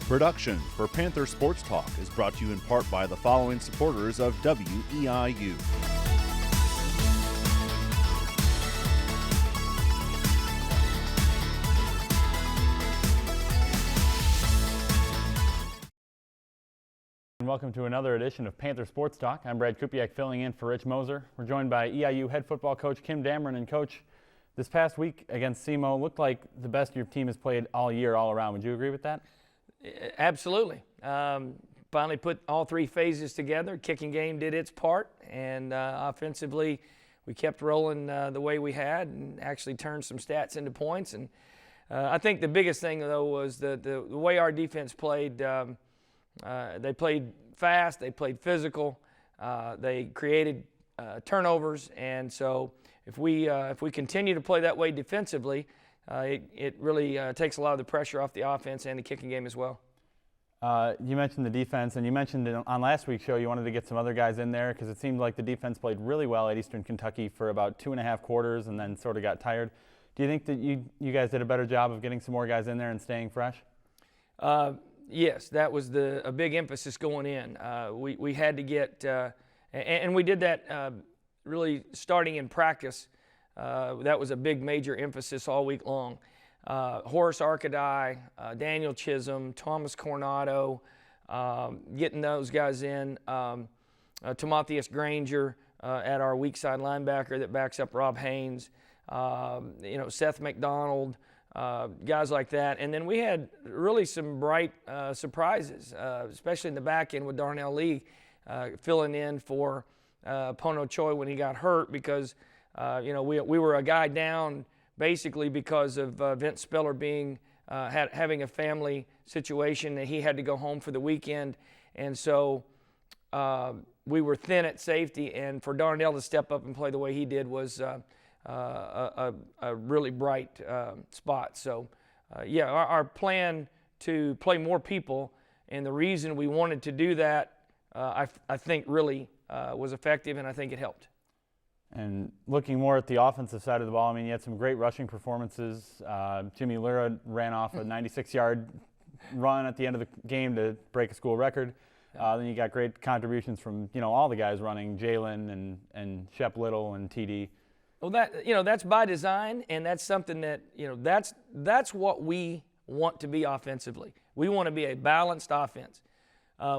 Production for Panther Sports Talk is brought to you in part by the following supporters of WEIU. Welcome to another edition of Panther Sports Talk. I'm Brad Kupiak filling in for Rich Moser. We're joined by EIU head football coach Kim Dameron. And Coach, this past week against SEMO looked like the best your team has played all year, all around. Would you agree with that? Absolutely. Finally put all three phases together. Kicking game did its part, and offensively we kept rolling the way we had and actually turned some stats into points. And I think the biggest thing, though, was the way our defense played. They played fast, they played physical, they created turnovers, and so if we continue to play that way defensively, it really takes a lot of the pressure off the offense and the kicking game as well. You mentioned the defense, and you mentioned on last week's show you wanted to get some other guys in there because it seemed like the defense played really well at Eastern Kentucky for about 2.5 quarters and then sort of got tired. Do you think that you guys did a better job of getting some more guys in there and staying fresh? Yes, that was a big emphasis going in. We had to get, and we did that really starting in practice. That was a big major emphasis all week long. Horace Arcadi, Daniel Chisholm, Thomas Coronado, getting those guys in. Timotheus Granger at our weak side linebacker that backs up Rob Haynes. Seth McDonald. Guys like that. And then we had really some bright surprises, especially in the back end with Darnell Lee filling in for Pono Choi when he got hurt because, we were a guy down basically because of Vince Spiller having a family situation that he had to go home for the weekend. And so we were thin at safety, and for Darnell to step up and play the way he did was a really bright spot. So, our plan to play more people, and the reason we wanted to do that, I think really was effective, and I think it helped. And looking more at the offensive side of the ball, I mean, you had some great rushing performances. Jimmy Lira ran off a 96-yard run at the end of the game to break a school record. Then you got great contributions from, all the guys running, Jalen and Shep Little and TD. Well, that's by design, and that's something that, that's what we want to be offensively. We want to be a balanced offense.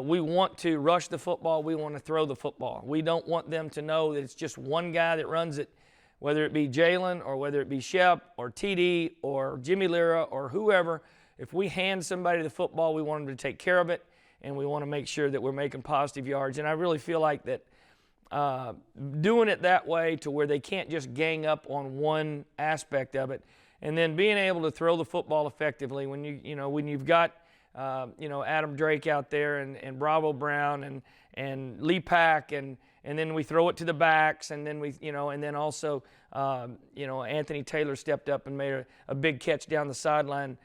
We want to rush the football. We want to throw the football. We don't want them to know that it's just one guy that runs it, whether it be Jalen or whether it be Shep or TD or Jimmy Lira or whoever. If we hand somebody the football, we want them to take care of it, and we want to make sure that we're making positive yards. And I really feel like that doing it that way to where they can't just gang up on one aspect of it, and then being able to throw the football effectively when you've got Adam Drake out there and Bravo Brown and Lee Pack and then we throw it to the backs, and then and then also Anthony Taylor stepped up and made a big catch down the sideline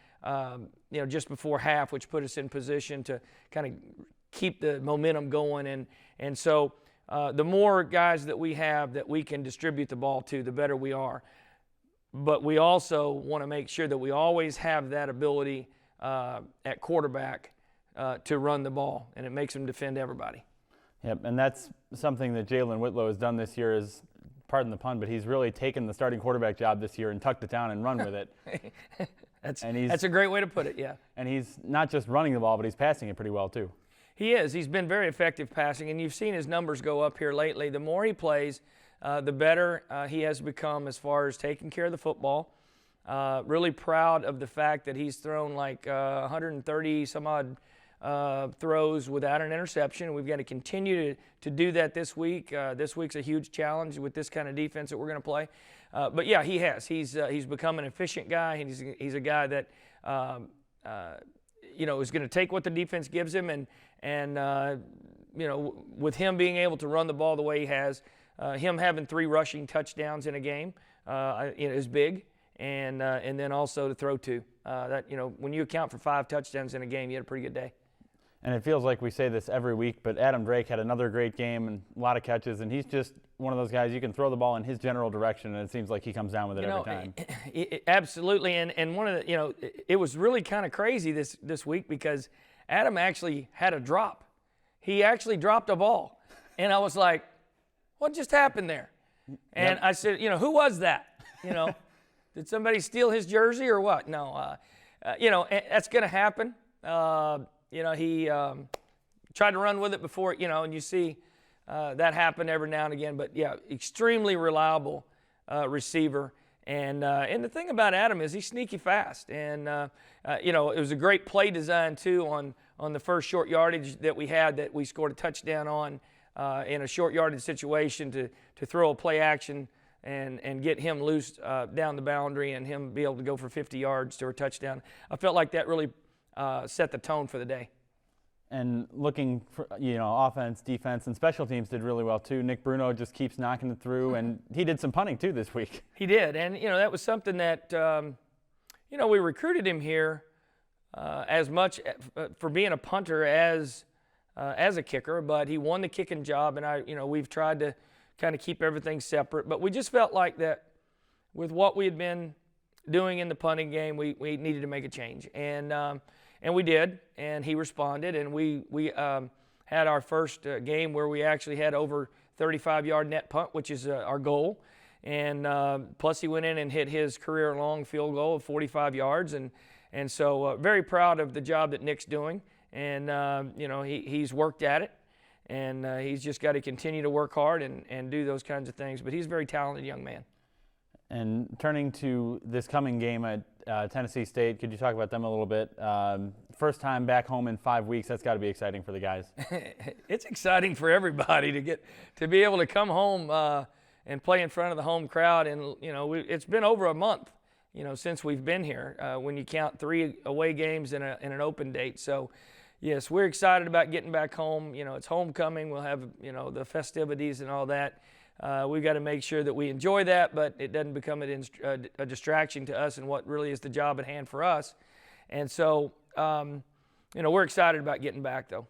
just before half, which put us in position to kind of keep the momentum going, and so the more guys that we have that we can distribute the ball to, the better we are. But we also want to make sure that we always have that ability at quarterback to run the ball, and it makes them defend everybody. Yep, and that's something that Jalen Whitlow has done this year is, pardon the pun, but he's really taken the starting quarterback job this year and tucked it down and run with it. That's a great way to put it, yeah. And he's not just running the ball, but he's passing it pretty well too. He is. He's been very effective passing, and you've seen his numbers go up here lately. The more he plays, the better he has become as far as taking care of the football. Really proud of the fact that he's thrown like 130 some odd throws without an interception. We've got to continue to do that this week. This week's a huge challenge with this kind of defense that we're going to play. But yeah, he has. He's become an efficient guy, and he's a guy that is going to take what the defense gives him, and with him being able to run the ball the way he has, him having 3 rushing touchdowns in a game is big. And then also to throw 2. When you account for 5 touchdowns in a game, you had a pretty good day. And it feels like we say this every week, but Adam Drake had another great game and a lot of catches, and he's just one of those guys you can throw the ball in his general direction, and it seems like he comes down with it every time. Absolutely, and one of the, it was really kind of crazy this week because Adam actually had a drop. He actually dropped a ball. And I was like, what just happened there? And I said, who was that? Did somebody steal his jersey or what? No. That's going to happen. He tried to run with it before, and you see that happen every now and again. But, yeah, extremely reliable receiver. And the thing about Adam is he's sneaky fast. And, it was a great play design, too, on the first short yardage that we had that we scored a touchdown on in a short yardage situation to throw a play action and get him loose down the boundary and him be able to go for 50 yards to a touchdown. I felt like that really set the tone for the day. And looking for, offense, defense, and special teams did really well too. Nick Bruno just keeps knocking it through, and he did some punting too this week. He did, and that was something that we recruited him here as much for being a punter as a kicker, but he won the kicking job, and we've tried to kind of keep everything separate. But we just felt like that with what we had been doing in the punting game, we needed to make a change, and we did, and he responded, and we had our first game where we actually had over 35-yard net punt, which is our goal, and plus he went in and hit his career-long field goal of 45 yards, and so very proud of the job that Nick's doing, and he's worked at it, and he's just got to continue to work hard and do those kinds of things, but he's a very talented young man. And turning to this coming game at Tennessee State, could you talk about them a little bit? First time back home in 5 weeks, that's got to be exciting for the guys. It's exciting for everybody to be able to come home and play in front of the home crowd. And, it's been over a month, since we've been here when you count 3 away games and an open date. So, yes, we're excited about getting back home. It's homecoming. We'll have, the festivities and all that. We've got to make sure that we enjoy that, but it doesn't become a distraction to us and what really is the job at hand for us. And so, we're excited about getting back, though.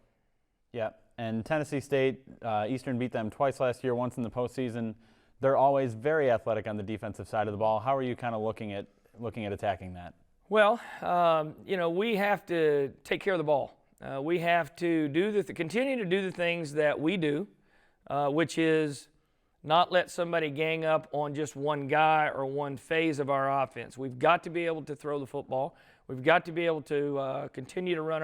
Yeah, and Tennessee State, Eastern beat them twice last year, once in the postseason. They're always very athletic on the defensive side of the ball. How are you kind of looking at attacking that? Well, we have to take care of the ball. We have to continue to do the things that we do, which is not let somebody gang up on just one guy or one phase of our offense. We've got to be able to throw the football. We've got to be able to continue to run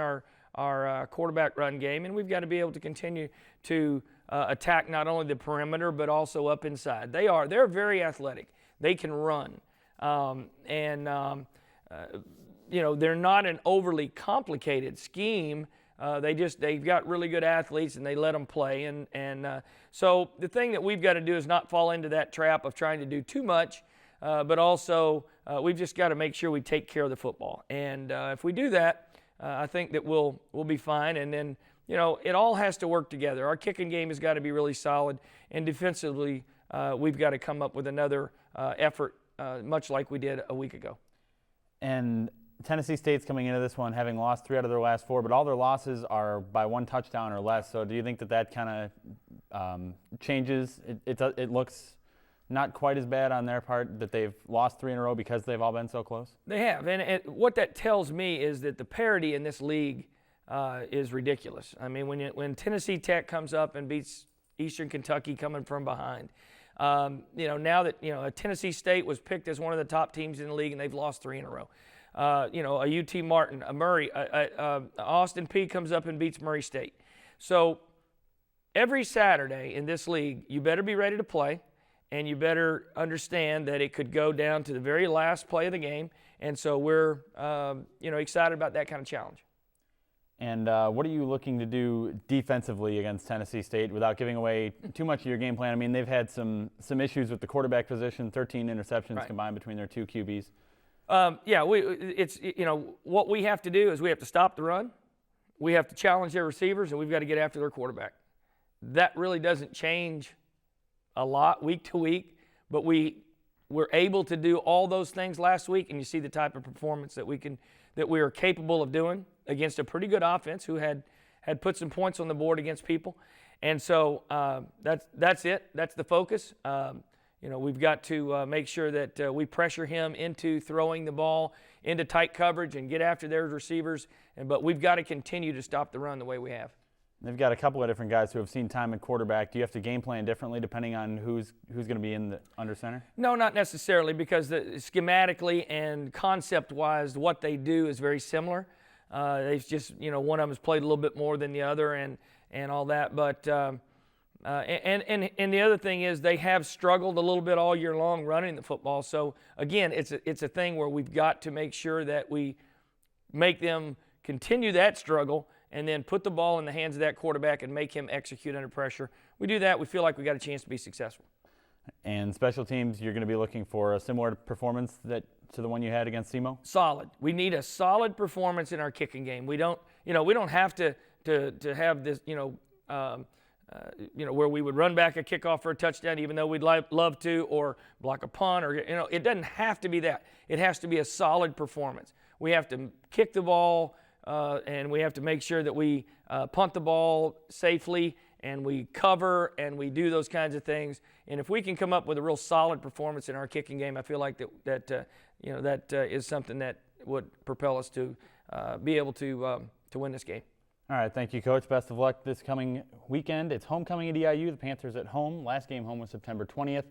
our quarterback run game, and we've got to be able to continue to attack not only the perimeter but also up inside. They're very athletic. They can run, they're not an overly complicated scheme. They've got really good athletes and they let them play. And so the thing that we've got to do is not fall into that trap of trying to do too much, but also we've just got to make sure we take care of the football. And if we do that, I think that we'll be fine. And then, it all has to work together. Our kicking game has got to be really solid. And defensively, we've got to come up with another effort, much like we did a week ago. And Tennessee State's coming into this one having lost 3 out of their last 4, but all their losses are by 1 touchdown or less. So do you think that kind of changes? It looks not quite as bad on their part that they've lost 3 in a row because they've all been so close? They have, and what that tells me is that the parity in this league is ridiculous. I mean, when Tennessee Tech comes up and beats Eastern Kentucky coming from behind, now that Tennessee State was picked as one of the top teams in the league and they've lost 3 in a row. A UT Martin, a Murray, Austin Peay comes up and beats Murray State. So every Saturday in this league, you better be ready to play, and you better understand that it could go down to the very last play of the game. And so we're, excited about that kind of challenge. And what are you looking to do defensively against Tennessee State without giving away too much of your game plan? I mean, they've had some issues with the quarterback position, 13 interceptions combined between their 2 QBs. What we have to do is we have to stop the run, we have to challenge their receivers, and we've got to get after their quarterback. That really doesn't change a lot week to week, but we were able to do all those things last week, and you see the type of performance that we are capable of doing against a pretty good offense who had put some points on the board against people. And so that's it. That's the focus. we've got to make sure that we pressure him into throwing the ball into tight coverage and get after their receivers. But we've got to continue to stop the run the way we have. They've got a couple of different guys who have seen time at quarterback. Do you have to game plan differently depending on who's going to be in the under center? No, not necessarily, because schematically and concept-wise, what they do is very similar. They've just, one of them has played a little bit more than the other and all that. But and the other thing is they have struggled a little bit all year long running the football. So again, it's a thing where we've got to make sure that we make them continue that struggle and then put the ball in the hands of that quarterback and make him execute under pressure. We do that, we feel like we got a chance to be successful. And special teams, you're going to be looking for a similar performance to the one you had against SEMO? Solid. We need a solid performance in our kicking game. We don't have to have this, where we would run back a kickoff for a touchdown, even though we'd love to, or block a punt, or it doesn't have to be that. It has to be a solid performance. We have to kick the ball, and we have to make sure that we punt the ball safely, and we cover, and we do those kinds of things. And if we can come up with a real solid performance in our kicking game, I feel like that is something that would propel us to be able to win this game. All right, thank you, Coach. Best of luck this coming weekend. It's homecoming at EIU. The Panthers at home. Last game home was September 20th.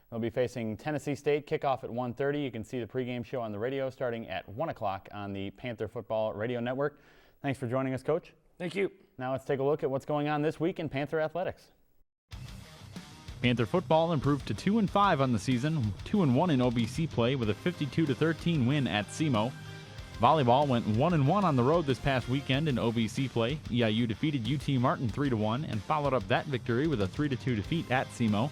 They'll be facing Tennessee State. Kickoff at 1:30. You can see the pregame show on the radio starting at 1 o'clock on the Panther Football Radio Network. Thanks for joining us, Coach. Thank you. Now let's take a look at what's going on this week in Panther athletics. Panther football improved to 2-5 on the season, 2-1 in OVC play with a 52-13 win at SEMO. Volleyball went 1-1 on the road this past weekend in OVC play. EIU defeated UT Martin 3-1 and followed up that victory with a 3-2 defeat at SEMO.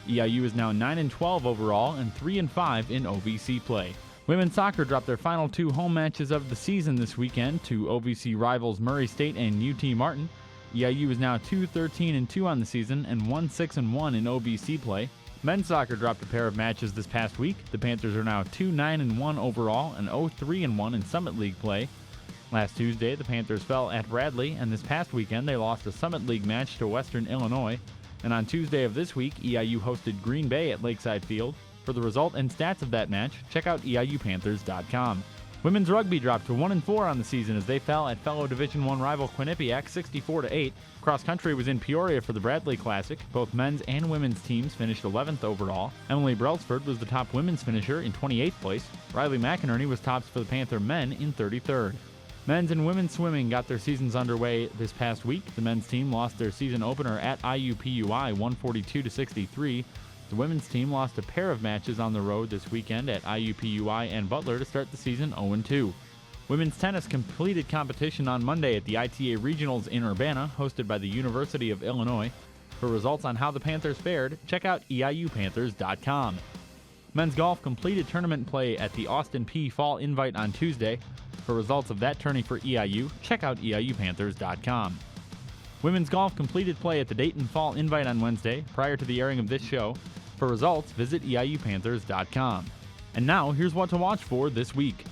EIU is now 9-12 overall and 3-5 in OVC play. Women's soccer dropped their final two home matches of the season this weekend to OVC rivals Murray State and UT Martin. EIU is now 2-13-2 on the season and 1-6-1 in OVC play. Men's soccer dropped a pair of matches this past week. The Panthers are now 2-9-1 overall and 0-3-1 in Summit League play. Last Tuesday, the Panthers fell at Bradley, and this past weekend they lost a Summit League match to Western Illinois. And on Tuesday of this week, EIU hosted Green Bay at Lakeside Field. For the result and stats of that match, check out EIUPanthers.com. Women's rugby dropped to 1-4 on the season as they fell at fellow Division I rival Quinnipiac 64-8. Cross country was in Peoria for the Bradley Classic. Both men's and women's teams finished 11th overall. Emily Brailsford was the top women's finisher in 28th place. Riley McInerney was tops for the Panther men in 33rd. Men's and women's swimming got their seasons underway this past week. The men's team lost their season opener at IUPUI 142-63. The women's team lost a pair of matches on the road this weekend at IUPUI and Butler to start the season 0-2. Women's tennis completed competition on Monday at the ITA Regionals in Urbana, hosted by the University of Illinois. For results on how the Panthers fared, check out EIUPanthers.com. Men's golf completed tournament play at the Austin Peay Fall Invite on Tuesday. For results of that tourney for EIU, check out EIUPanthers.com. Women's golf completed play at the Dayton Fall Invite on Wednesday, prior to the airing of this show. For results, visit EIUPanthers.com. And now, here's what to watch for this week.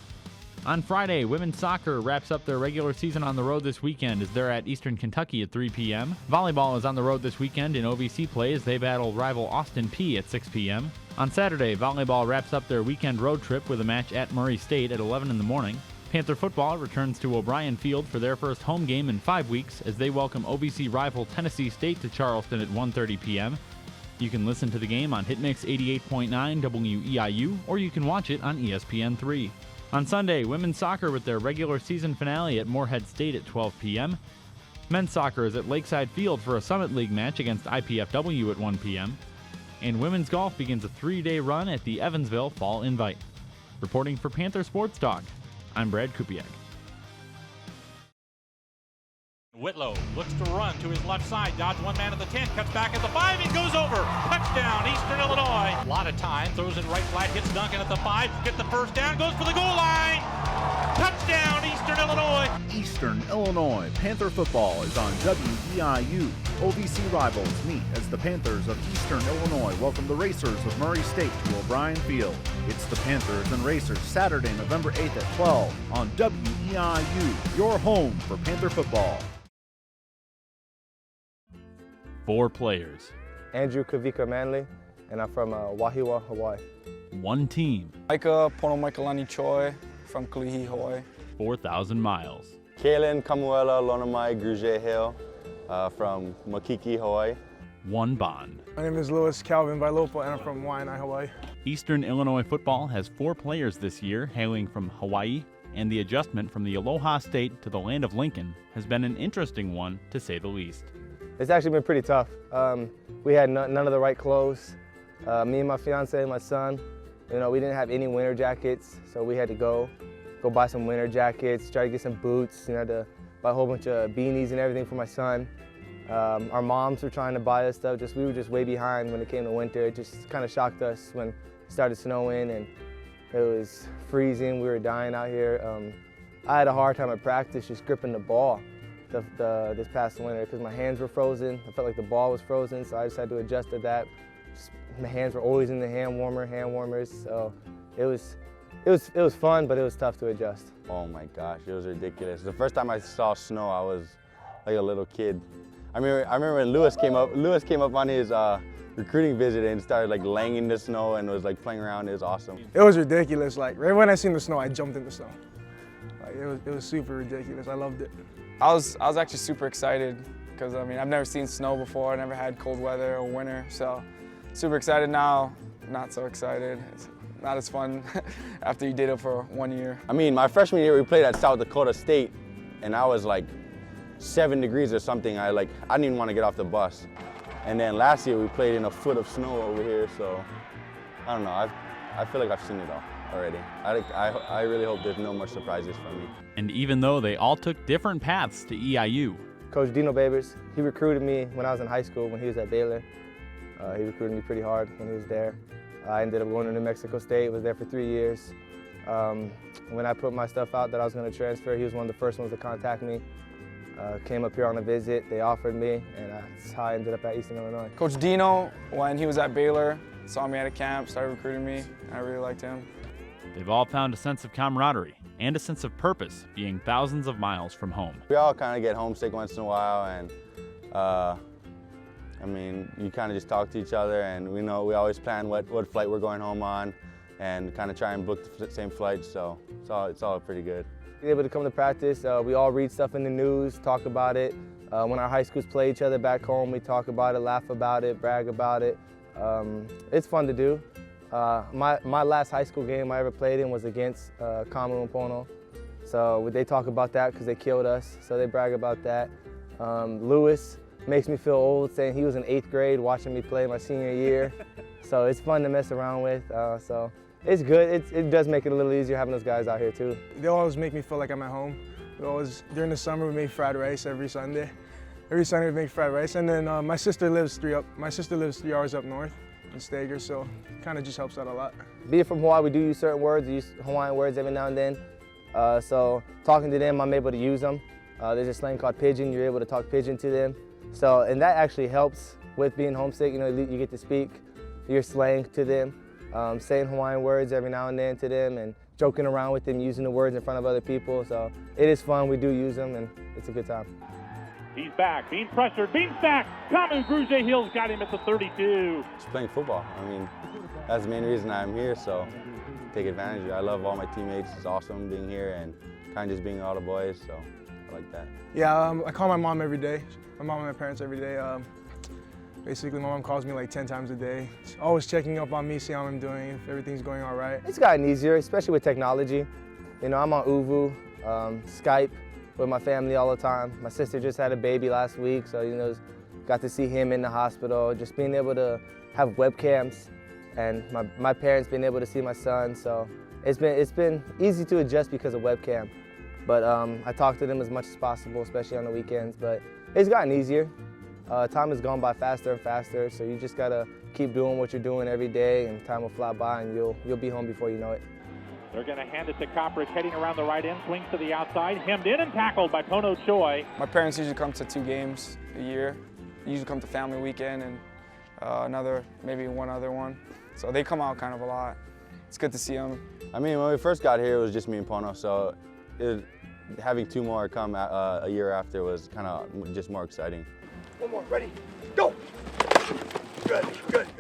On Friday, women's soccer wraps up their regular season on the road this weekend as they're at Eastern Kentucky at 3 p.m. Volleyball is on the road this weekend in OVC play as they battle rival Austin Peay at 6 p.m. On Saturday, volleyball wraps up their weekend road trip with a match at Murray State at 11 in the morning. Panther football returns to O'Brien Field for their first home game in 5 weeks as they welcome OVC rival Tennessee State to Charleston at 1:30 p.m. You can listen to the game on Hitmix 88.9 WEIU, or you can watch it on ESPN3. On Sunday, women's soccer with their regular season finale at Morehead State at 12 p.m. Men's soccer is at Lakeside Field for a Summit League match against IPFW at 1 p.m. And women's golf begins a 3-day run at the Evansville Fall Invite. Reporting for Panther Sports Talk, I'm Brad Kupiak. Whitlow looks to run to his left side, dodges one man at the 10, cuts back at the 5, he goes over. Touchdown, Eastern Illinois. A lot of time, throws it right flat, hits Duncan at the 5, gets the first down, goes for the goal line. Touchdown, Eastern Illinois. Eastern Illinois Panther football is on WEIU. OVC rivals meet as the Panthers of Eastern Illinois welcome the Racers of Murray State to O'Brien Field. It's the Panthers and Racers Saturday, November 8th at 12 on WEIU, your home for Panther football. 4 players. Andrew Kavika Manley and I'm from Wahiawa, Hawaii. One team, Micah Pono Choi from Kalihi, Hawaii. 4,000 miles. Kalen Kamuela Lonamai Gruge Hill from Makiki, Hawaii. One bond. My name is Louis Calvin Vailopo, and I'm from Waianae, Hawaii. Eastern Illinois football has 4 players this year hailing from Hawaii, and the adjustment from the Aloha State to the land of Lincoln has been an interesting one, to say the least. It's actually been pretty tough. We had none of the right clothes. Me and my fiance and my son, we didn't have any winter jackets, so we had to go buy some winter jackets, try to get some boots, to buy a whole bunch of beanies and everything for my son. Our moms were trying to buy us stuff. We were just way behind when it came to winter. It just kind of shocked us when it started snowing and it was freezing. We were dying out here. I had a hard time at practice just gripping the ball this past winter because my hands were frozen. I felt like the ball was frozen, so I just had to adjust to that. My hands were always in the hand warmers. So it was fun, but it was tough to adjust. Oh my gosh, it was ridiculous. The first time I saw snow, I was like a little kid. I remember when Lewis came up on his recruiting visit and started like laying in the snow and was like playing around. It was awesome. It was ridiculous. Like right when I seen the snow, I jumped in the snow. Like it was super ridiculous. I loved it. I was actually super excited because I've never seen snow before. I never had cold weather or winter, so super excited now. Not so excited. It's not as fun after you did it for 1 year. My freshman year we played at South Dakota State, and I was like 7 degrees or something. I didn't even want to get off the bus. And then last year we played in a foot of snow over here, so I don't know. I feel like I've seen it all already. I really hope there's no more surprises for me. And even though they all took different paths to EIU, Coach Dino Babers, he recruited me when I was in high school when he was at Baylor. He recruited me pretty hard when he was there. I ended up going to New Mexico State, was there for 3 years. When I put my stuff out that I was going to transfer, he was one of the first ones to contact me. Came up here on a visit, they offered me, and that's how I ended up at Eastern Illinois. Coach Dino, when he was at Baylor, saw me at a camp, started recruiting me, and I really liked him. they've all found a sense of camaraderie and a sense of purpose being thousands of miles from home. We all kind of get homesick once in a while, and you kind of just talk to each other, and we always plan what flight we're going home on and kind of try and book the same flight, so it's all pretty good. Being able to come to practice, we all read stuff in the news, talk about it. When our high schools play each other back home, we talk about it, laugh about it, brag about it. It's fun to do. My last high school game I ever played in was against Kamu and Pono. So they talk about that because they killed us, so they brag about that. Lewis makes me feel old, saying he was in 8th grade watching me play my senior year. So it's fun to mess around with. So it's good. It does make it a little easier having those guys out here too. They always make me feel like I'm at home. During the summer we make fried rice every Sunday. Every Sunday we make fried rice, and then my sister lives 3 hours up north in Stager, so it kind of just helps out a lot. Being from Hawaii, we do use certain words. We use Hawaiian words every now and then. So talking to them, I'm able to use them. There's a slang called pidgin. You're able to talk pidgin to them. So, and that actually helps with being homesick. You get to speak your slang to them, saying Hawaiian words every now and then to them, and joking around with them, using the words in front of other people. So it is fun. We do use them, and it's a good time. He's back, being pressured, being sacked. Kamu Gruge Hill's got him at the 32. Just playing football. That's the main reason I'm here, so take advantage of it. I love all my teammates. It's awesome being here and kind of just being with all the boys, so I like that. Yeah, I call my mom every day. My mom and my parents every day. Basically, my mom calls me like 10 times a day. She's always checking up on me, see how I'm doing, if everything's going all right. It's gotten easier, especially with technology. I'm on Uvu, Skype with my family all the time. My sister just had a baby last week, so got to see him in the hospital. Just being able to have webcams, and my parents being able to see my son. So it's been easy to adjust because of webcam. But I talk to them as much as possible, especially on the weekends. But it's gotten easier. Time has gone by faster and faster, so you just gotta keep doing what you're doing every day, and time will fly by, and you'll be home before you know it. They're going to hand it to Koprich, heading around the right end, swings to the outside, hemmed in and tackled by Pono Choi. My parents usually come to 2 games a year. They usually come to family weekend and maybe one other one. So they come out kind of a lot. It's good to see them. When we first got here, it was just me and Pono, so having 2 more come a year after was kind of just more exciting. One more, ready, go!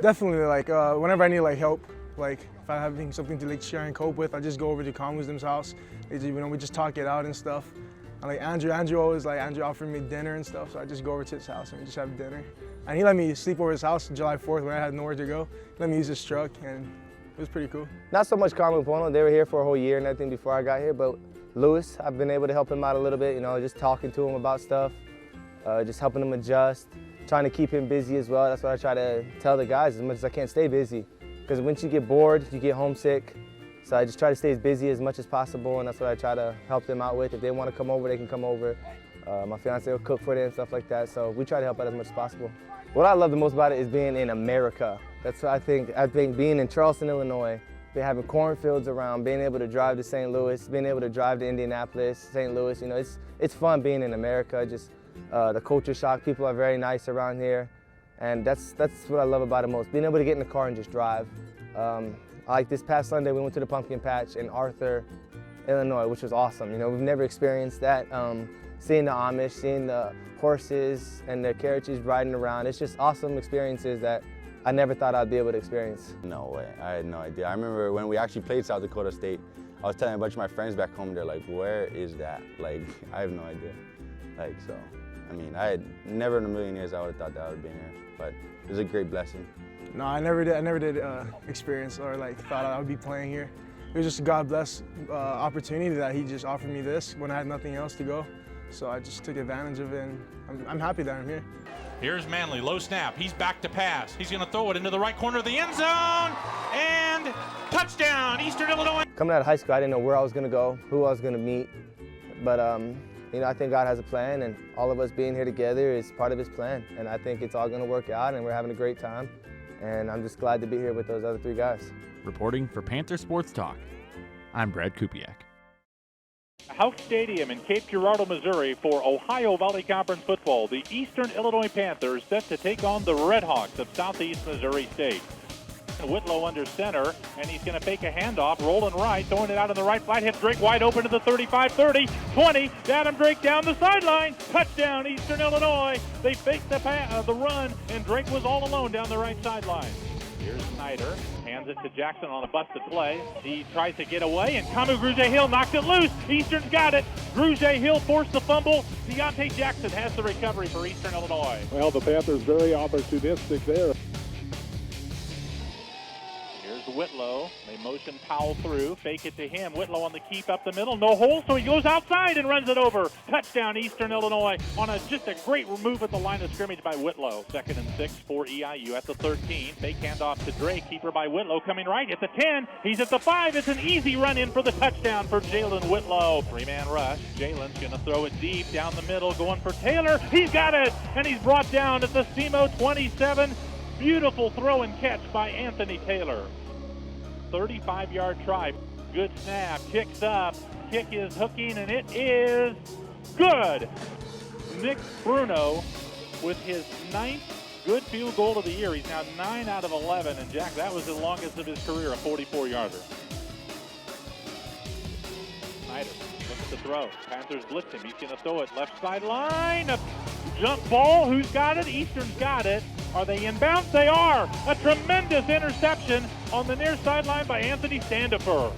Definitely, like whenever I need like help, like if I have something to like share and cope with, I just go over to calm wisdom's house. We just talk it out and stuff. And like Andrew always Andrew offered me dinner and stuff, so I just go over to his house and we just have dinner. And he let me sleep over his house July 4th when I had nowhere to go. He let me use his truck, and it was pretty cool. Not so much Carmen Pono. They were here for a whole year and everything before I got here, but Lewis, I've been able to help him out a little bit, just talking to him about stuff, just helping him adjust, trying to keep him busy as well. That's what I try to tell the guys, as much as I can, stay busy. Because once you get bored, you get homesick. So I just try to stay as busy as much as possible, and that's what I try to help them out with. If they want to come over, they can come over. My fiance will cook for them and stuff like that, so we try to help out as much as possible. What I love the most about it is being in America. That's what I think being in Charleston, Illinois, having cornfields around, being able to drive to St. Louis, being able to drive to Indianapolis, St. Louis, it's fun being in America. Just the culture shock, people are very nice around here, and that's what I love about it most, being able to get in the car and just drive. Like this past Sunday, we went to the pumpkin patch in Arthur, Illinois, which was awesome. We've never experienced that. Seeing the Amish, seeing the horses and their carriages riding around, it's just awesome experiences that I never thought I'd be able to experience. No way, I had no idea. I remember when we actually played South Dakota State, I was telling a bunch of my friends back home, they're like, where is that? Like, I have no idea. So, I mean, I had never in a million years I would have thought that I would be here, but it was a great blessing. No, I never did experience or thought I would be playing here. It was just a God bless opportunity that he just offered me this when I had nothing else to go. So I just took advantage of it, and I'm happy that I'm here. Here's Manley, low snap. He's back to pass. He's going to throw it into the right corner of the end zone, and touchdown, Eastern Illinois. Coming out of high school, I didn't know where I was going to go, who I was going to meet, but I think God has a plan, and all of us being here together is part of his plan, and I think it's all going to work out, and we're having a great time, and I'm just glad to be here with those other three guys. Reporting for Panther Sports Talk, I'm Brad Kupiak. House Stadium in Cape Girardeau, Missouri for Ohio Valley Conference football. The Eastern Illinois Panthers set to take on the Redhawks of Southeast Missouri State. Whitlow under center, and he's going to fake a handoff, rolling right, throwing it out in the right flat, hits Drake wide open to the 35, 30, 20, Adam Drake down the sideline, touchdown Eastern Illinois. They faked the run, and Drake was all alone down the right sideline. Here's Snyder, hands it to Jackson on a busted play. He tries to get away, and Kamu Grugier-Hill knocks it loose. Eastern's got it. Grugier-Hill forced the fumble. Deontay Jackson has the recovery for Eastern Illinois. Well, the Panthers very opportunistic there. Whitlow, they motion Powell through, fake it to him. Whitlow on the keep up the middle, no hole, so he goes outside and runs it over. Touchdown Eastern Illinois on just a great move at the line of scrimmage by Whitlow. 2nd and 6 for EIU at the 13. Fake handoff to Drake, keeper by Whitlow coming right at the 10. He's at the 5. It's an easy run in for the touchdown for Jalen Whitlow. 3-man rush. Jalen's going to throw it deep down the middle, going for Taylor. He's got it, and he's brought down at the SEMO 27. Beautiful throw and catch by Anthony Taylor. 35-yard try. Good snap. Kicks up. Kick is hooking, and it is good. Nick Bruno with his 9th good field goal of the year. He's now 9 out of 11, and Jack, that was the longest of his career, a 44-yarder. Snyder looks at the throw. Panthers blitz him. He's going to throw it left sideline. A jump ball. Who's got it? Eastern's got it. Are they inbounds? They are. A tremendous interception on the near sideline by Anthony Standifer.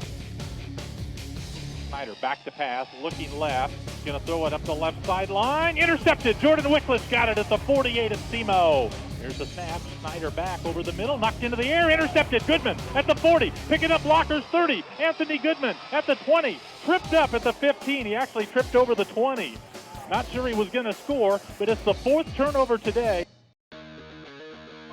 Snyder back to pass, looking left. Going to throw it up the left sideline. Intercepted. Jordan Wickless got it at the 48 at SEMO. Here's the snap. Snyder back over the middle, knocked into the air, intercepted. Goodman at the 40, picking up blockers 30. Anthony Goodman at the 20, tripped up at the 15. He actually tripped over the 20. Not sure he was going to score, but it's the 4th turnover today.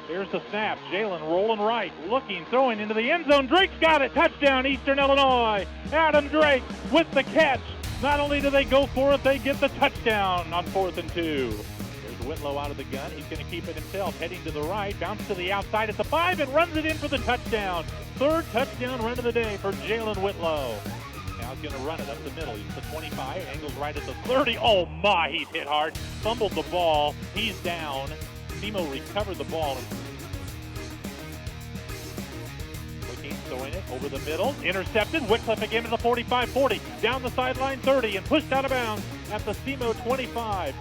Here's the snap. Jalen rolling right, looking, throwing into the end zone. Drake's got it. Touchdown, Eastern Illinois. Adam Drake with the catch. Not only do they go for it, they get the touchdown on 4th and 2. Here's Whitlow out of the gun. He's going to keep it himself, heading to the right, bounce to the outside at the 5, and runs it in for the touchdown. 3rd touchdown run of the day for Jalen Whitlow. Now he's going to run it up the middle. He's the 25, angles right at the 30. Oh my, he's hit hard. Fumbled the ball. He's down. SEMO recovered the ball. Looking, throwing it over the middle. Intercepted. Wycliffe again to the 45-40. Down the sideline 30 and pushed out of bounds at the SEMO 25.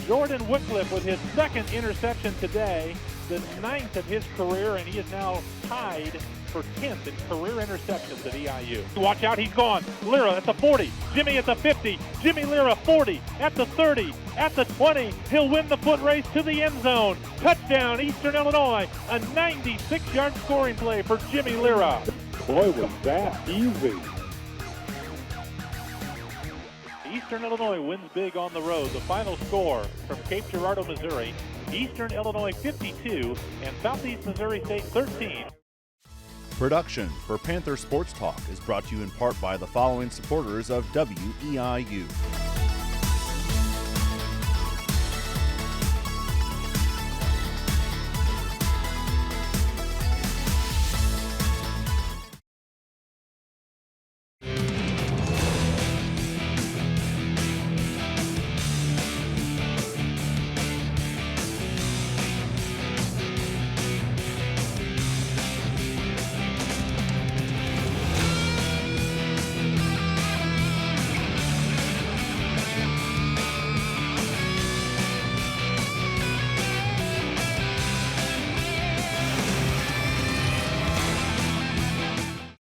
Jordan Wycliffe with his second interception today, the 9th of his career, and he is now tied for 10th in career interceptions at EIU. Watch out, he's gone. Lira at the 40, Jimmy at the 50, Jimmy Lira 40, at the 30, at the 20. He'll win the foot race to the end zone. Touchdown, Eastern Illinois. A 96-yard scoring play for Jimmy Lira. Boy, was that easy. Eastern Illinois wins big on the road. The final score from Cape Girardeau, Missouri, Eastern Illinois 52 and Southeast Missouri State 13. Production for Panther Sports Talk is brought to you in part by the following supporters of WEIU.